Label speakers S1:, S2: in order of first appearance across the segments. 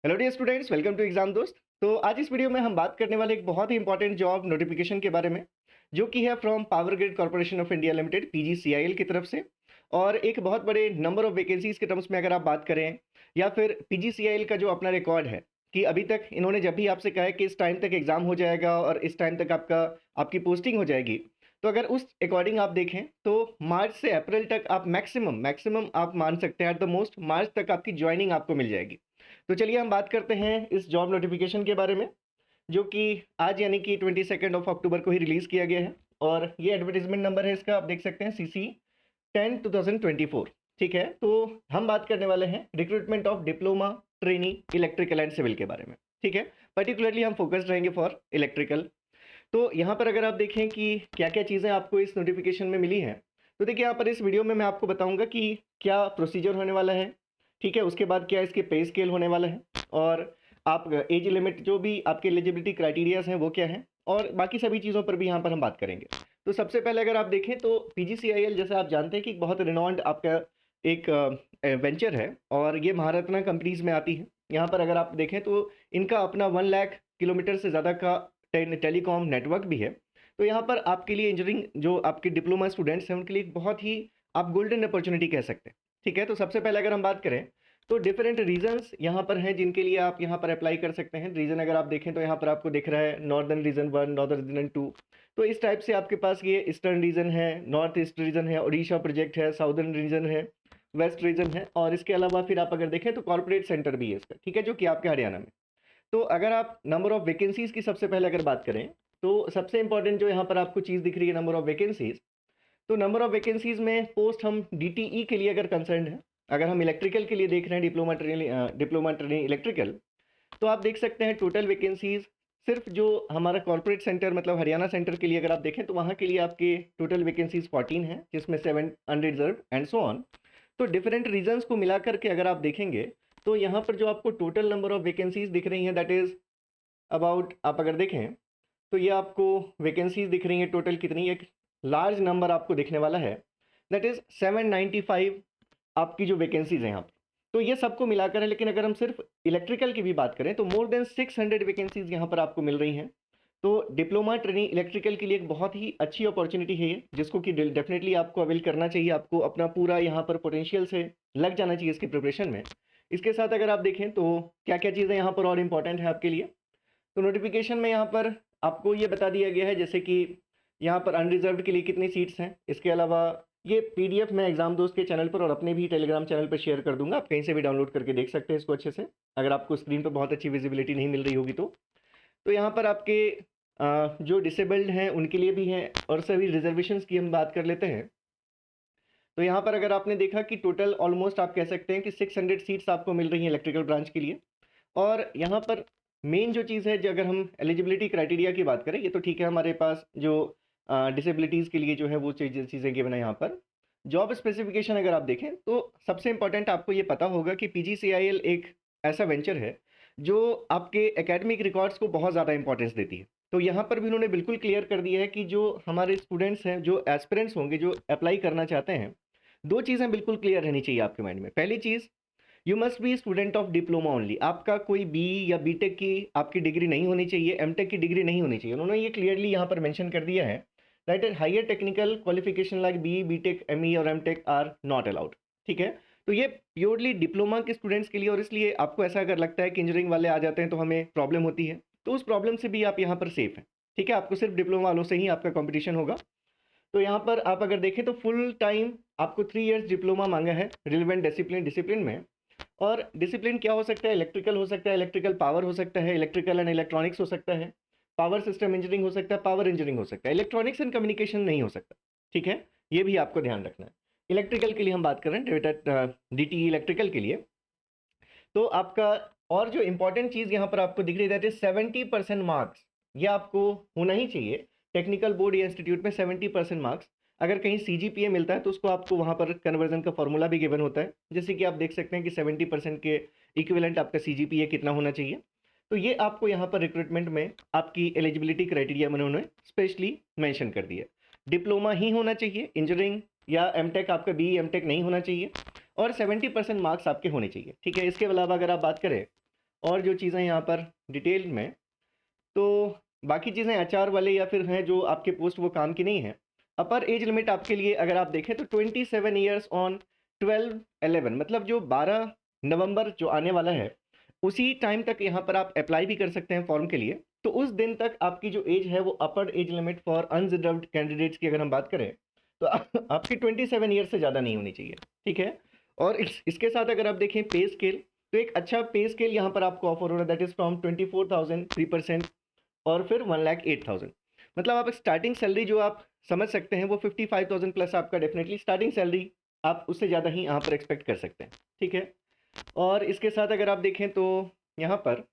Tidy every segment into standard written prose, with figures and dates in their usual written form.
S1: Hello dear students, welcome to exam दोस्त। तो आज इस वीडियो में हम बात करने वाले एक बहुत ही इंपॉर्टेंट जॉब नोटिफिकेशन के बारे में, जो कि है from power grid corporation of India limited PGCIL की तरफ से। और एक बहुत बड़े नंबर ऑफ वैकेंसीज के टर्म्स में अगर आप बात करें, या फिर पीजीसीआईएल का जो अपना रिकॉर्ड है कि अभी तक इन्होंने जब भी आपसे कहा है कि इस टाइम तक एग्जाम हो जाएगा और इस टाइम तक आपकी पोस्टिंग हो जाएगी, तो अगर उस अकॉर्डिंग आप देखें तो मार्च से अप्रैल तक आप मैक्सिमम मैक्सिमम आप मान सकते हैं, एट द मोस्ट मार्च तक आपकी ज्वाइनिंग आपको मिल जाएगी। तो चलिए हम बात करते हैं इस जॉब नोटिफिकेशन के बारे में, जो कि आज यानी कि 22 अक्टूबर को ही रिलीज़ किया गया है। और ये एडवर्टीजमेंट नंबर है इसका, आप देख सकते हैं CC10/2024। ठीक है, तो हम बात करने वाले हैं recruitment of diploma trainee electrical and civil के बारे में। ठीक है, पर्टिकुलरली हम फोकस्ड रहेंगे फॉर इलेक्ट्रिकल। तो यहाँ पर अगर आप देखें कि क्या क्या चीज़ें आपको इस नोटिफिकेशन में मिली हैं, तो देखिए यहाँ पर इस वीडियो में मैं आपको बताऊंगा कि क्या प्रोसीजर होने वाला है। ठीक है, उसके बाद क्या इसके पे स्केल होने वाला है, और आप एज लिमिट जो भी आपके एलिजिबिलिटी क्राइटेरियाज हैं वो क्या हैं, और बाकी सभी चीज़ों पर भी यहाँ पर हम बात करेंगे। तो सबसे पहले अगर आप देखें तो पीजीसीआईएल, जैसे आप जानते हैं कि एक बहुत रिनॉन्ड आपका एक वेंचर है, और ये महारत्ना कंपनीज में आती है। यहाँ पर अगर आप देखें तो इनका अपना 1 लाख किलोमीटर से ज़्यादा का टेलीकॉम नेटवर्क भी है। तो यहाँ पर आपके लिए इंजीनियरिंग जो आपके डिप्लोमा स्टूडेंट्स हैं उनके लिए एक बहुत ही आप गोल्डन अपॉर्चुनिटी कह सकते हैं। ठीक है, तो सबसे पहले अगर हम बात करें तो डिफरेंट रीजन्स यहाँ पर हैं जिनके लिए आप यहाँ पर अप्लाई कर सकते हैं। रीजन अगर आप देखें तो यहाँ पर आपको दिख रहा है नॉर्दर्न रीजन 1, नॉर्दर्न रीजन 2। तो इस टाइप से आपके पास ये ईस्टर्न रीजन है, नॉर्थ ईस्ट रीजन है, उड़ीसा प्रोजेक्ट है, साउदर्न रीजन है, वेस्ट रीजन है, और इसके अलावा फिर आप अगर देखें तो कॉर्पोरेट सेंटर भी है इसका। ठीक है, जो कि आपके हरियाणा में। तो अगर आप नंबर ऑफ वैकेंसीज की सबसे पहले अगर बात करें, तो सबसे इंपॉर्टेंट जो यहाँ पर आपको चीज़ दिख रही है नंबर ऑफ वैकेंसीज, तो नंबर ऑफ वैकेंसीज में पोस्ट हम डीटीई के लिए अगर कंसर्न है, अगर हम इलेक्ट्रिकल के लिए देख रहे हैं डिप्लोमा ट्रेनिंग इलेक्ट्रिकल, तो आप देख सकते हैं टोटल वैकेंसीज सिर्फ जो हमारा कॉर्पोरेट सेंटर मतलब हरियाणा सेंटर के लिए अगर आप देखें तो वहाँ के लिए आपके टोटल वैकेंसीज 14 हैं, जिसमें 7 अनरिजर्व एंड सो ऑन। तो डिफरेंट रीजन्स को मिला करके अगर आप देखेंगे तो यहाँ पर जो आपको टोटल नंबर ऑफ वैकेंसीज दिख रही हैं, दैट इज अबाउट, आप अगर देखें तो ये आपको वैकेंसीज दिख रही हैं टोटल कितनी, एक लार्ज नंबर आपको दिखने वाला है, दैट इज 795 आपकी जो वैकेंसीज हैं यहाँ पर। तो ये सबको मिलाकर है, लेकिन अगर हम सिर्फ इलेक्ट्रिकल की भी बात करें तो मोर देन 600 वैकेंसीज यहाँ पर आपको मिल रही हैं। तो डिप्लोमा ट्रेनिंग इलेक्ट्रिकल के लिए एक बहुत ही अच्छी अपॉर्चुनिटी है ये, जिसको कि डेफिनेटली आपको अवेल करना चाहिए। आपको अपना पूरा यहाँ पर पोटेंशियल से लग जाना चाहिए इसकी प्रिपरेशन में। इसके साथ अगर आप देखें तो क्या क्या चीज़ें यहाँ पर और इम्पॉर्टेंट है आपके लिए, तो नोटिफिकेशन में यहाँ पर आपको ये बता दिया गया है जैसे कि यहाँ पर अनरिजर्व्ड के लिए कितनी सीट्स हैं। इसके अलावा ये पीडीएफ मैं एग्जाम दोस्त के चैनल पर और अपने भी टेलीग्राम चैनल पर शेयर कर दूंगा, आप कहीं से भी डाउनलोड करके देख सकते हैं इसको अच्छे से, अगर आपको स्क्रीन पर बहुत अच्छी विजिबिलिटी नहीं मिल रही होगी तो। यहाँ पर आपके जो डिसेबल्ड हैं उनके लिए भी हैं, और सभी रिजर्वेशंस की हम बात कर लेते हैं। तो यहाँ पर अगर आपने देखा कि टोटल ऑलमोस्ट आप कह सकते हैं कि 600 सीट्स आपको मिल रही हैं इलेक्ट्रिकल ब्रांच के लिए। और यहाँ पर मेन जो चीज़ है, जो अगर हम एलिजिबिलिटी क्राइटेरिया की बात करें, ये तो ठीक है हमारे पास जो डिसेबिलिटीज़ के लिए जो है वो चीज़ें गिवन है यहाँ पर। जॉब स्पेसिफिकेशन अगर आप देखें तो सबसे इंपॉर्टेंट आपको ये पता होगा कि पीजीसीआईएल एक ऐसा वेंचर है जो आपके एकेडमिक रिकॉर्ड्स को बहुत ज़्यादा इंपॉर्टेंस देती है। तो यहाँ पर भी उन्होंने बिल्कुल क्लियर कर दिया है कि जो हमारे स्टूडेंट्स हैं, जो एस्पिरेंट्स होंगे, जो अप्लाई करना चाहते हैं, दो चीज़ें बिल्कुल क्लियर रहनी चाहिए आपके माइंड में। पहली चीज़, you must be student of diploma only. आपका कोई बी या बीटेक की आपकी डिग्री नहीं होनी चाहिए, एमटेक की डिग्री नहीं होनी चाहिए। उन्होंने ये क्लियरली यहाँ पर मेंशन कर दिया है that higher technical qualification like B, BTech, ME और एमटेक आर नॉट अलाउड। ठीक है, तो ये प्योरली डिप्लोमा के स्टूडेंट्स के लिए, और इसलिए आपको ऐसा अगर लगता है कि इंजीनियरिंग वाले आ जाते हैं तो हमें प्रॉब्लम होती है, तो उस प्रॉब्लम से भी आप यहाँ पर सेफ हैं। ठीक है, आपको सिर्फ डिप्लोमा वालों से ही आपका कॉम्पिटिशन होगा। तो यहाँ पर आप अगर देखें तो फुल टाइम आपको 3 इयर्स डिप्लोमा मांगा है रिलेवेंट डिसिप्लिन में। और डिसिप्लिन क्या हो सकता है, इलेक्ट्रिकल हो सकता है, इलेक्ट्रिकल पावर हो सकता है, इलेक्ट्रिकल एंड इलेक्ट्रॉनिक्स हो सकता है, पावर सिस्टम इंजीनियरिंग हो सकता है, पावर इंजीनियरिंग हो सकता है, इलेक्ट्रॉनिक्स एंड कम्युनिकेशन नहीं हो सकता। ठीक है, ये भी आपको ध्यान रखना है। इलेक्ट्रिकल के लिए हम बात कर रहे हैं, डीटी इलेक्ट्रिकल के लिए। तो आपका और जो इंपॉर्टेंट चीज़ यहाँ पर आपको दिख रही है, 70% मार्क्स ये आपको होना ही चाहिए। टेक्निकल बोर्ड या इंस्टीट्यूट में 70% मार्क्स, अगर कहीं सीजीपीए मिलता है तो उसको आपको वहाँ पर कन्वर्जन का फॉर्मूला भी गिवन होता है, जैसे कि आप देख सकते हैं कि 70% के इक्विवेलेंट आपका सीजीपीए कितना होना चाहिए। तो ये आपको यहाँ पर रिक्रूटमेंट में आपकी एलिजिबिलिटी क्राइटेरिया में उन्होंने स्पेशली मेंशन कर दिया। डिप्लोमा ही होना चाहिए, इंजीनियरिंग या एमटेक आपका बी एमटेक नहीं होना चाहिए, और 70% मार्क्स आपके होने चाहिए। ठीक है, इसके अलावा अगर आप बात करें और जो चीज़ें यहाँ पर डिटेल में, तो बाकी चीज़ें एचआर वाले या फिर हैं जो आपके पोस्ट वो काम की नहीं है। अपर एज लिमिट आपके लिए अगर आप देखें तो 27 ईयर्स ऑन 12/11, मतलब जो 12 नवंबर जो आने वाला है उसी टाइम तक यहाँ पर आप अप्लाई भी कर सकते हैं फॉर्म के लिए। तो उस दिन तक आपकी जो एज है वो अपर age limit for unreserved candidates की अगर हम बात करें तो आपकी 27 ईयर से ज़्यादा नहीं होनी चाहिए, ठीक है। और इसके साथ अगर आप देखें पे स्केल, तो एक अच्छा पे स्केल यहाँ पर आपको ऑफर हो रहा है, दैट इज फ्रॉम 24,000 3%, और फिर 1,08,000। मतलब आप स्टार्टिंग सैलरी जो आप समझ सकते हैं वो 55,000 प्लस आपका डेफिनेटली स्टार्टिंग सैलरी आप उससे ज़्यादा ही यहाँ पर एक्सपेक्ट कर सकते हैं, ठीक है। और इसके साथ अगर आप देखें तो यहाँ पर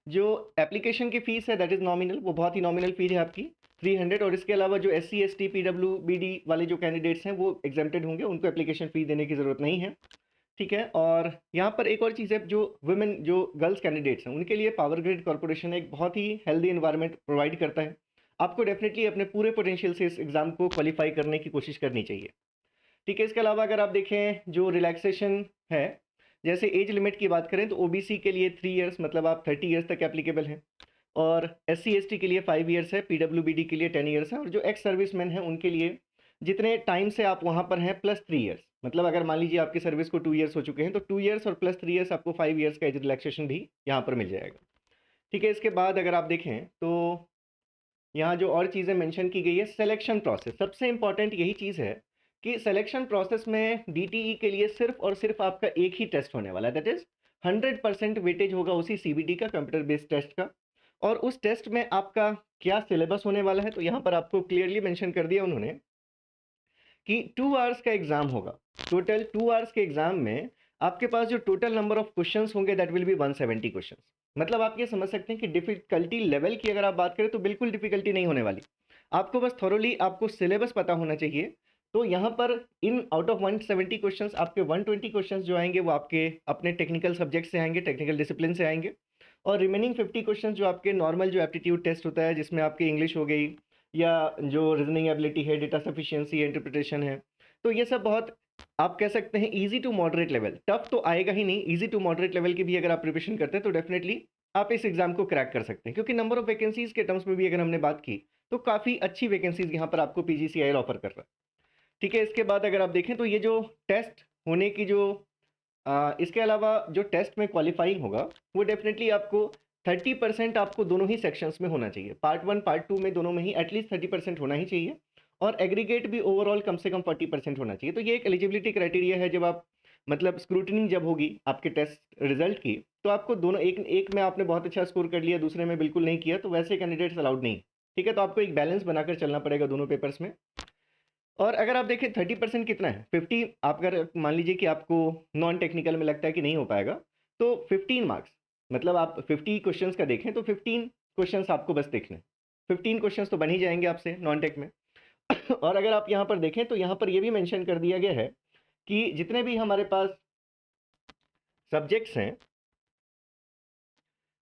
S1: जो एप्लीकेशन की फ़ीस है दैट इज़ नॉमिनल, वो बहुत ही नॉमिनल फ़ी है आपकी 300। और इसके अलावा जो SC ST PWBD वाले जो कैंडिडेट्स हैं वो एग्जेम्प्टेड होंगे, उनको एप्लीकेशन फ़ी देने की ज़रूरत नहीं है, ठीक है। और यहाँ पर एक और चीज़ है, जो वुमेन जो गर्ल्स कैंडिडेट्स हैं उनके लिए पावर ग्रिड कॉर्पोरेशन एक बहुत ही हेल्दी इन्वायरमेंट प्रोवाइड करता है। आपको डेफिनेटली अपने पूरे पोटेंशियल से इस एग्ज़ाम को क्वालिफाई करने की कोशिश करनी चाहिए, ठीक है। इसके अलावा अगर आप देखें जो रिलैक्सेशन है, जैसे एज लिमिट की बात करें तो OBC के लिए 3 इयर्स, मतलब आप 30 इयर्स तक एप्लीकेबल हैं। और SC ST के लिए 5 इयर्स है, PWBD के लिए 10 इयर्स है, और जो एक्स सर्विसमैन हैं उनके लिए जितने टाइम से आप वहाँ पर हैं प्लस 3 इयर्स, मतलब अगर मान लीजिए आपकी सर्विस को 2 इयर्स हो चुके हैं तो 2 इयर्स और प्लस 3 इयर्स आपको 5 इयर्स का एज रिलैक्सेशन भी यहाँ पर मिल जाएगा, ठीक है। इसके बाद अगर आप देखें तो यहाँ जो और चीज़ें मेंशन की गई है, सिलेक्शन प्रोसेस, सबसे इंपॉर्टेंट यही चीज़ है कि सिलेक्शन प्रोसेस में DTE के लिए सिर्फ और सिर्फ आपका एक ही टेस्ट होने वाला है, दैट इज़ 100% वेटेज होगा उसी CBT का, कंप्यूटर बेस्ड टेस्ट का। और उस टेस्ट में आपका क्या सिलेबस होने वाला है, तो यहाँ पर आपको क्लियरली मेंशन कर दिया उन्होंने कि 2 आवर्स का एग्जाम होगा। टोटल 2 आवर्स के एग्जाम में आपके पास जो टोटल नंबर ऑफ क्वेश्चंस होंगे दैट विल बी 170 क्वेश्चंस। मतलब आप ये समझ सकते हैं कि डिफिकल्टी लेवल की अगर आप बात करें तो बिल्कुल डिफिकल्टी नहीं होने वाली। आपको बस थॉरोली आपको सिलेबस पता होना चाहिए। तो यहाँ पर इन आउट ऑफ 170 क्वेश्चंस आपके 120 क्वेश्चंस जो आएंगे वो आपके अपने टेक्निकल सब्जेक्ट से आएंगे, टेक्निकल डिसिप्लिन से आएंगे। और रिमेनिंग 50 क्वेश्चंस जो आपके नॉर्मल जो एप्टीट्यूड टेस्ट होता है, जिसमें आपकी इंग्लिश हो गई या जो रीजनिंग एबिलिटी है, डेटा सफिशिएंसी, इंटरप्रिटेशन है, तो ये सब बहुत आप कह सकते हैं easy to moderate level, tough तो आएगा ही नहीं, इजी टू मॉडरेट लेवल की भी अगर आप प्रिपरेशन करते हैं तो डेफिनेटली आप इस एग्जाम को क्रैक कर सकते हैं। क्योंकि नंबर ऑफ वैकेंसीज के टर्म्स में भी अगर हमने बात की तो काफ़ी अच्छी वैकेंसीज यहाँ पर आपको PGCIL ऑफर कर रहा है, ठीक है। इसके बाद अगर आप देखें तो ये जो टेस्ट होने की जो इसके अलावा जो टेस्ट में क्वालिफाइंग होगा वो डेफिनेटली आपको 30% आपको दोनों ही सेक्शंस में होना चाहिए, पार्ट 1 पार्ट 2 में दोनों में ही एटलीस्ट 30% होना ही चाहिए। और एग्रीगेट भी ओवरऑल कम से कम 40% होना चाहिए। तो ये एक एलिजिबिलिटी क्राइटेरिया है, जब आप मतलब स्क्रूटनी जब होगी आपके टेस्ट रिजल्ट की तो आपको दोनों, एक में आपने बहुत अच्छा स्कोर कर लिया, दूसरे में बिल्कुल नहीं किया, तो वैसे कैंडिडेट्स अलाउड नहीं, ठीक है। तो आपको एक बैलेंस बनाकर चलना पड़ेगा दोनों पेपर्स में। और अगर आप देखें 30% कितना है, 50, आप अगर मान लीजिए कि आपको नॉन टेक्निकल में लगता है कि नहीं हो पाएगा तो 15 मार्क्स, मतलब आप 50 क्वेश्चंस का देखें तो 15 क्वेश्चंस आपको बस देखने, 15 क्वेश्चंस तो बन ही जाएंगे आपसे नॉन टेक में। और अगर आप यहाँ पर देखें तो यहाँ पर ये भी मेंशन कर दिया गया है कि जितने भी हमारे पास सब्जेक्ट्स हैं,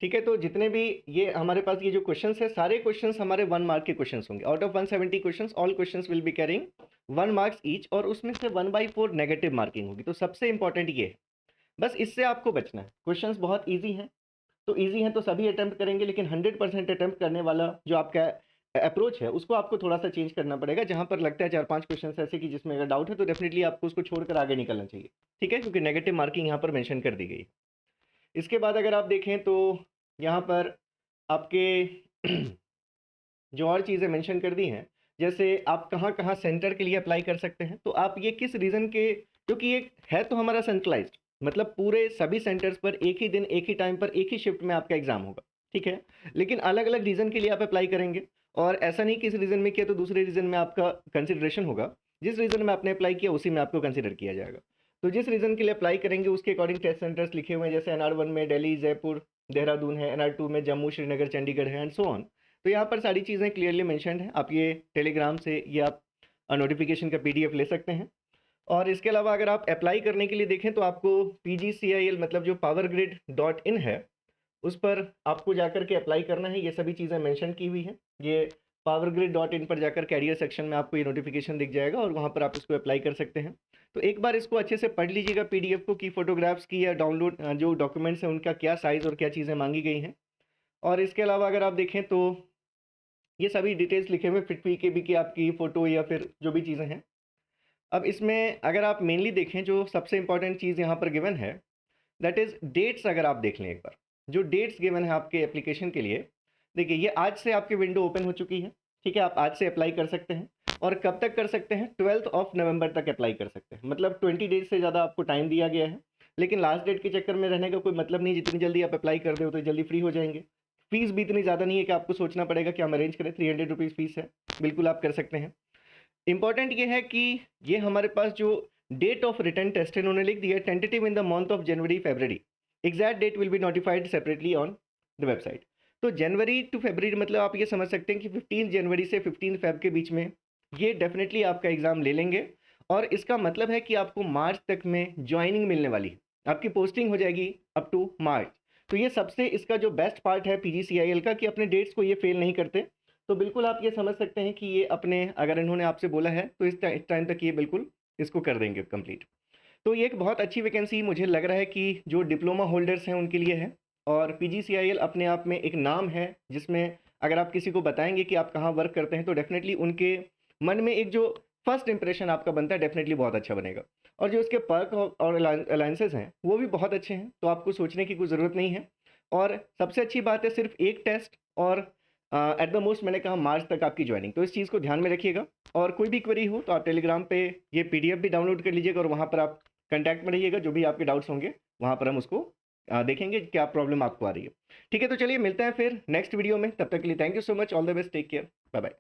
S1: ठीक है, तो जितने भी ये हमारे पास ये जो क्वेश्चंस है, सारे क्वेश्चंस हमारे 1 मार्क के क्वेश्चंस होंगे। Out of 170 questions all questions will be carrying 1 marks each, और उसमें से 1/4 नेगेटिव मार्किंग होगी। तो सबसे इंपॉर्टेंट ये है, बस इससे आपको बचना है। क्वेश्चंस बहुत ईजी हैं, तो ईजी हैं तो सभी अटेम्प्ट करेंगे, लेकिन 100% अटेम्प्ट करने वाला जो आपका अप्रोच है उसको आपको थोड़ा सा चेंज करना पड़ेगा। जहां पर लगता है 4-5 क्वेश्चन ऐसे कि जिसमें अगर डाउट है तो डेफिनेटली आपको उसको छोड़कर आगे निकलना चाहिए, ठीक है, क्योंकि नेगेटिव मार्किंग यहाँ पर मेंशन कर दी गई। इसके बाद अगर आप देखें तो यहाँ पर आपके जो और चीज़ें मेंशन कर दी हैं, जैसे आप कहाँ कहाँ सेंटर के लिए अप्लाई कर सकते हैं, तो आप ये किस रीज़न के, क्योंकि ये है तो हमारा सेंट्रलाइज्ड, मतलब पूरे सभी सेंटर्स पर एक ही दिन एक ही टाइम पर एक ही शिफ्ट में आपका एग्जाम होगा, ठीक है। लेकिन अलग अलग रीज़न के लिए आप अप्लाई करेंगे, और ऐसा नहीं कि इस रीज़न में किया तो दूसरे रीज़न में आपका कंसिडरेशन होगा। जिस रीज़न में आपने अप्लाई किया उसी में आपको कंसिडर किया जाएगा। तो जिस रीज़न के लिए अप्लाई करेंगे उसके अकॉर्डिंग टेस्ट सेंटर्स लिखे हुए हैं, जैसे NR1 में दिल्ली, जयपुर, देहरादून है, NR2 में जम्मू, श्रीनगर, चंडीगढ़ है, एंड सो ऑन। तो यहाँ पर सारी चीज़ें क्लियरली मेंशनड हैं, आप ये टेलीग्राम से या आप नोटिफिकेशन का PDF ले सकते हैं। और इसके अलावा अगर आप अप्लाई करने के लिए देखें तो आपको PGCIL मतलब जो powergrid.in है उस पर आपको जाकर के अप्लाई करना है। ये सभी चीज़ें मेंशन की हुई हैं। ये powergrid.in पर जाकर कैरियर सेक्शन में आपको ये नोटिफिकेशन दिख जाएगा और वहाँ पर आप इसको अप्लाई कर सकते हैं। तो एक बार इसको अच्छे से पढ़ लीजिएगा पीडीएफ को कि फोटोग्राफ्स की या डाउनलोड जो डॉक्यूमेंट्स हैं उनका क्या साइज़ और क्या चीज़ें मांगी गई हैं। और इसके अलावा अगर आप देखें तो ये सभी डिटेल्स लिखे हुए फिट के भी कि आपकी फ़ोटो या फिर जो भी चीज़ें हैं। अब इसमें अगर आप मेनली देखें जो सबसे इम्पोर्टेंट चीज़ यहाँ पर गिवन है दैट इज़ डेट्स। अगर आप देख लें एक बार जो डेट्स गिवन है आपके एप्लीकेशन के लिए, देखिए ये आज से आपकी विंडो ओपन हो चुकी है, ठीक है। आप आज से अप्लाई कर सकते हैं और कब तक कर सकते हैं, 12 नवंबर तक अप्लाई कर सकते हैं। मतलब 20 डेज से ज़्यादा आपको टाइम दिया गया है, लेकिन लास्ट डेट के चक्कर में रहने का कोई मतलब नहीं। जितनी जल्दी आप अप्लाई कर दे उतनी जल्दी फ्री हो जाएंगे। फीस भी इतनी ज़्यादा नहीं है कि आपको सोचना पड़ेगा कि हम अरेंज करें। 300 रुपीज़ फीस है, बिल्कुल आप कर सकते हैं। इंपॉर्टेंट ये है कि ये हमारे पास जो डेट ऑफ रिटर्न टेस्ट है उन्होंने लिख दिया tentative in the month of January February. Exact date will be notified separately on the website. तो जनवरी टू फरवरी मतलब आप ये समझ सकते हैं कि 15 जनवरी से 15 फेब के बीच में ये डेफिनेटली आपका एग्ज़ाम ले लेंगे। और इसका मतलब है कि आपको मार्च तक में ज्वाइनिंग मिलने वाली है, आपकी पोस्टिंग हो जाएगी अप टू मार्च। तो ये सबसे इसका जो बेस्ट पार्ट है पीजीसीआईएल का कि अपने डेट्स को ये फेल नहीं करते। तो बिल्कुल आप ये समझ सकते हैं कि ये अपने अगर इन्होंने आपसे बोला है तो इस टाइम तक ये बिल्कुल इसको कर देंगे कंप्लीट। तो ये एक बहुत अच्छी वैकेंसी मुझे लग रहा है कि जो डिप्लोमा होल्डर्स हैं उनके लिए है। और पीजीसीआईएल अपने आप में एक नाम है जिसमें अगर आप किसी को बताएंगे कि आप कहाँ वर्क करते हैं तो डेफिनेटली उनके मन में एक जो फर्स्ट इंप्रेशन आपका बनता है डेफिनेटली बहुत अच्छा बनेगा। और जो उसके पर्क और अलायंसेस हैं वो भी बहुत अच्छे हैं, तो आपको सोचने की कोई ज़रूरत नहीं है। और सबसे अच्छी बात है सिर्फ एक टेस्ट और एट द मोस्ट मैंने कहा मार्च तक आपकी ज्वाइनिंग। तो इस चीज़ को ध्यान में रखिएगा। और कोई भी क्वेरी हो तो आप टेलीग्राम पे ये पीडीएफ भी डाउनलोड कर लीजिएगा और वहाँ पर आप कंटैक्ट में रहिएगा। जो भी आपके डाउट्स होंगे वहाँ पर हम उसको देखेंगे क्या प्रॉब्लम आपको आ रही है। ठीक है, तो चलिए मिलते हैं फिर नेक्स्ट वीडियो में। तब तक के लिए thank you so much, all the best, take care, bye bye.